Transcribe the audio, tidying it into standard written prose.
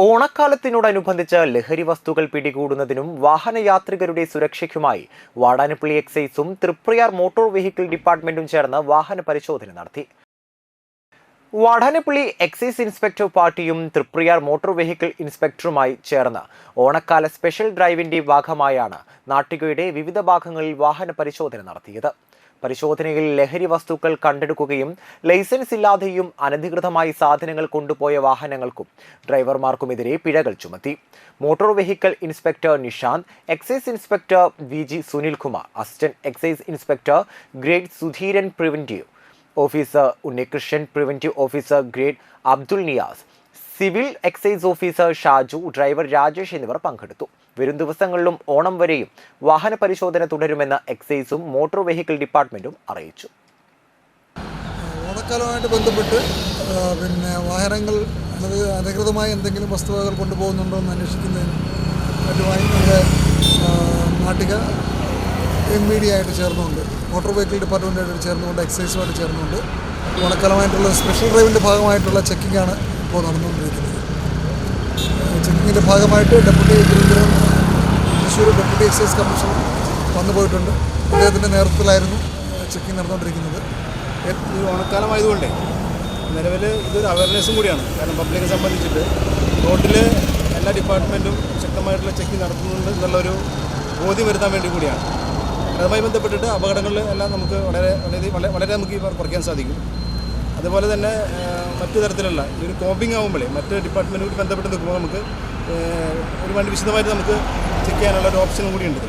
ഓണക്കാലത്തിനോടനുബന്ധിച്ച് ലഹരി വസ്തുക്കൾ പിടികൂടുന്നതിനും വാഹനയാത്രികരുടെ സുരക്ഷയ്ക്കുമായി Vadanappally എക്സൈസും Triprayar motor vehicle ഡിപ്പാർട്ട്മെന്റും ചേർന്ന് വാഹന പരിശോധന നടത്തി. വാടാനപ്പള്ളി എക്സൈസ് ഇൻസ്പെക്ടർ പാർട്ടിയും തൃപ്രയാർ മോട്ടോർ വെഹിക്കിൾ ഇൻസ്പെക്ടറുമായി ചേർന്ന് ഓണക്കാല സ്പെഷ്യൽ ഡ്രൈവിന്റെ ഭാഗമായാണ് നാട്ടികയുടെ വിവിധ ഭാഗങ്ങളിൽ വാഹന പരിശോധന നടത്തിയത്. പരിശോധനയിൽ ലഹരി വസ്തുക്കൾ കണ്ടെടുക്കുകയും ലൈസൻസ് ഇല്ലാതെയും അനധികൃതമായി സാധനങ്ങൾ കൊണ്ടുപോയ വാഹനങ്ങൾക്കും ഡ്രൈവർമാർക്കുമെതിരെ പിഴകൾ ചുമത്തി. Motor vehicle inspector Nishanth, excise inspector VG Sunilkumar, assistant excise inspector grade Sudheeran, preventive officer Unnikrishnan, preventive officer grade Abdul Niyas, civil excise officer Shaju, driver Rajesh എന്നിവർ പങ്കെടുത്തു. വരും ദിവസങ്ങളിലും ഓണം വരെയും വാഹന പരിശോധന തുടരുമെന്ന് എക്സൈസും മോട്ടോർ വെഹിക്കിൾ ഡിപ്പാർട്ട്മെന്റും അറിയിച്ചു. ഓണക്കാലവുമായിട്ട് ബന്ധപ്പെട്ട് വാഹനങ്ങൾ അനധികൃതമായി എന്തെങ്കിലും വസ്തുവകൾ കൊണ്ടുപോകുന്നുണ്ടോ എന്ന് അന്വേഷിക്കുന്നതിനും മറ്റുമായി നമ്മുടെ നാട്ടിക MVD ആയിട്ട് ചേർന്നുകൊണ്ട് മോട്ടോർ വെഹിക്കിൾ ഡിപ്പാർട്ട്മെൻറ്റായിട്ട് ചേർന്നുകൊണ്ട് എക്സൈസുമായിട്ട് ചേർന്നുകൊണ്ട് ഓണക്കാലമായിട്ടുള്ള സ്പെഷ്യൽ ഡ്രൈവിൻ്റെ ഭാഗമായിട്ടുള്ള ചെക്കിങ്ങാണ് ഇപ്പോൾ നടന്നുകൊണ്ടിരിക്കുന്നത്. ചെക്കിങ്ങിൻ്റെ ഭാഗമായിട്ട് തൃശ്ശൂർ ഡെപ്യൂട്ടി എക്സൈസ് കമ്മീഷണർ വന്നു പോയിട്ടുണ്ട്. അദ്ദേഹത്തിൻ്റെ നേതൃത്വത്തിലായിരുന്നു ചെക്കിങ് നടന്നുകൊണ്ടിരിക്കുന്നത്. ഈ ഓണക്കാലമായതുകൊണ്ടേ നിലവിൽ ഇതൊരു അവയർനെസ്സും കൂടിയാണ്. കാരണം പബ്ലിക്കിനെ സംബന്ധിച്ചിട്ട് റോഡിൽ എല്ലാ ഡിപ്പാർട്ട്മെൻറ്റും ശക്തമായിട്ടുള്ള ചെക്കിങ് നടത്തുന്നുണ്ട് എന്നുള്ളൊരു ബോധ്യം വരുത്താൻ വേണ്ടി കൂടിയാണ്. അതുമായി ബന്ധപ്പെട്ടിട്ട് അപകടങ്ങളിൽ എല്ലാം നമുക്ക് വളരെ നമുക്ക് കുറയ്ക്കാൻ സാധിക്കും. അതുപോലെ തന്നെ മറ്റു തരത്തിലുള്ള ഈ ഒരു കോമ്പിങ് ആകുമ്പോഴേ മറ്റ് ഡിപ്പാർട്ട്മെൻറ്റുമായിട്ട് ബന്ധപ്പെട്ട് നിൽക്കുമ്പോൾ നമുക്ക് ഒരുപാട് വിശദമായിട്ട് നമുക്ക് ചെക്ക് ചെയ്യാനുള്ള ഒരു ഓപ്ഷനും കൂടി ഉണ്ട്.